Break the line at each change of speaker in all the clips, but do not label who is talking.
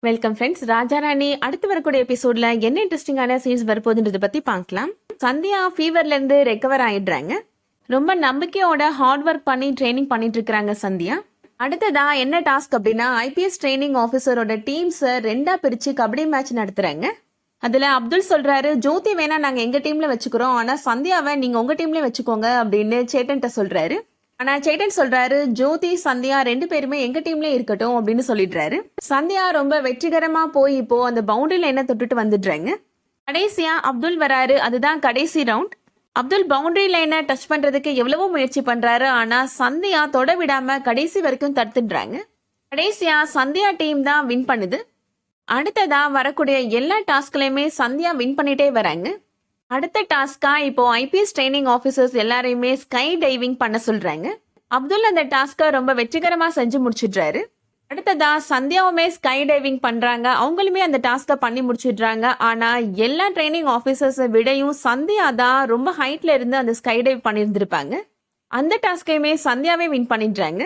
Welcome friends. Raja Rani அடுத்து வரக்கூடிய எபிசோட்ல என்ன இன்ட்ரெஸ்டிங்கான சீன்ஸ் வரப்போகுதுன்றதை பத்தி பார்க்கலாம். சந்தியா ஃபீவர்ல இருந்து ரெக்கவர் ஆயிடுறாங்க. ரொம்ப நம்பிக்கையோட ஹார்ட் ஒர்க் பண்ணி ட்ரைனிங் பண்ணிட்டு இருக்காங்க சந்தியா. அடுத்ததா என்ன டாஸ்க் அப்படின்னா, ஐபிஎஸ் ட்ரைனிங் ஆஃபீஸரோட டீம்ஸை ரெண்டா பிரிச்சு கபடி மேட்ச் நடத்துறாங்க. அதுல அப்துல் சொல்றாரு, ஜோதி வேணா நாங்க எங்க டீம்ல வச்சுக்கிறோம், ஆனா சந்தியாவை நீங்க உங்க டீம்ல வச்சுக்கோங்க அப்படின்னு சேட்டன்ட்ட சொல்றாரு. ஆனா சேட்டன் சொல்றாரு, ஜோதி சந்தியா ரெண்டு பேருமே எங்க டீம்ல இருக்கட்டும் அப்படின்னு சொல்லிடுறாரு. சந்தியா ரொம்ப வெற்றிகரமா போய் இப்போ அந்த பவுண்டரி லைனை தொட்டுட்டு வந்துடுறாங்க. கடைசியா அப்துல் வராரு. அதுதான் கடைசி ரவுண்ட். அப்துல் பவுண்டரி லைனை டச் பண்றதுக்கு எவ்வளவோ முயற்சி பண்றாரு. ஆனா சந்தியா தொட விடாம கடைசி வரைக்கும் தடுத்துடுறாங்க. கடைசியா சந்தியா டீம் தான் வின் பண்ணுது. அடுத்ததா வரக்கூடிய எல்லா டாஸ்க்லயுமே சந்தியா வின் பண்ணிட்டே வராங்க. அடுத்த டாஸ்கா இப்போ ஐபிஎஸ் ட்ரைனிங் ஆஃபீஸர்ஸ் எல்லாரையுமே ஸ்கை டைவிங் பண்ண சொல்றாங்க. அப்துல் அந்த டாஸ்கை ரொம்ப வெற்றிகரமா செஞ்சு முடிச்சிடுறாரு. அடுத்ததா சந்தியாவுமே ஸ்கை டைவிங் பண்றாங்க. அவங்களுமே அந்த டாஸ்கை பண்ணி முடிச்சிடுறாங்க. ஆனா எல்லா ட்ரைனிங் ஆஃபீஸர்ஸை விடையும் சந்தியா தான் ரொம்ப ஹைட்ல இருந்து அந்த ஸ்கை டைவ் பண்ணியிருந்திருப்பாங்க. அந்த டாஸ்கையுமே சந்தியாவே வின் பண்ணிடுறாங்க.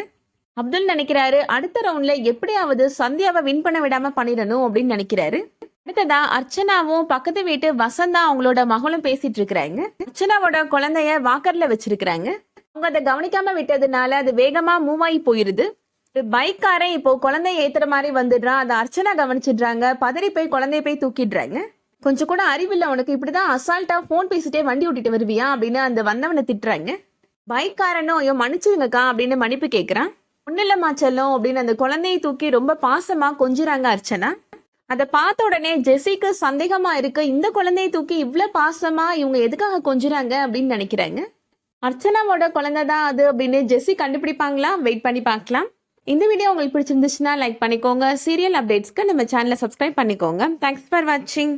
அப்துல் நினைக்கிறாரு, அடுத்த ரவுண்ட்ல எப்படியாவது சந்தியாவை வின் பண்ண விடாம பண்ணிடணும் அப்படின்னு நினைக்கிறாரு. அடுத்ததா அர்ச்சனாவும் பக்கத்து வீட்டு வசந்தா அவங்களோட மகளும் பேசிட்டு இருக்கிறாங்க. அர்ச்சனாவோட குழந்தைய வாக்கர்ல வச்சிருக்கிறாங்க. அவங்க அதை கவனிக்காம விட்டதுனால அது வேகமா மூவ் ஆகி போயிருது. பைக்காரே இப்போ குழந்தைய ஏத்துற மாதிரி வந்துடுறான். அதை அர்ச்சனா கவனிச்சிடுறாங்க. பதறி போய் குழந்தைய போய் தூக்கிடுறாங்க. கொஞ்சம் கூட அறிவில்லை உனக்கு, இப்படிதான் அசால்ட்டா போன் பேசிட்டே வண்டி ஓட்டிட்டு வருவியா அப்படின்னு அந்த வந்தவனை திட்டுறாங்க. பைக்காரனும் ஐயோ மன்னிச்சுங்கக்கா அப்படின்னு மன்னிப்பு கேட்கிறான். ஒன்னும் இல்லம்மா செல்லம் அப்படின்னு அந்த குழந்தையை தூக்கி ரொம்ப பாசமா கொஞ்சுறாங்க அர்ச்சனா. அதை பார்த்த உடனே ஜெசிக்கு சந்தேகமா இருக்கு, இந்த குழந்தையை தூக்கி இவ்வளவு பாசமா இவங்க எதுக்காக கொஞ்சுறாங்க அப்படின்னு நினைக்கிறாங்க. அர்ச்சனாவோட குழந்தை தான் அது அப்படின்னு ஜெசி கண்டுபிடிப்பாங்களா? வெயிட் பண்ணி பார்க்கலாம். இந்த வீடியோ உங்களுக்கு பிடிச்சிருந்துச்சுன்னா லைக் பண்ணிக்கோங்க. சீரியல் அப்டேட்ஸ்க்கு நம்ம சேனலை சப்ஸ்கிரைப் பண்ணிக்கோங்க. தேங்க்ஸ் ஃபார் வாட்சிங்.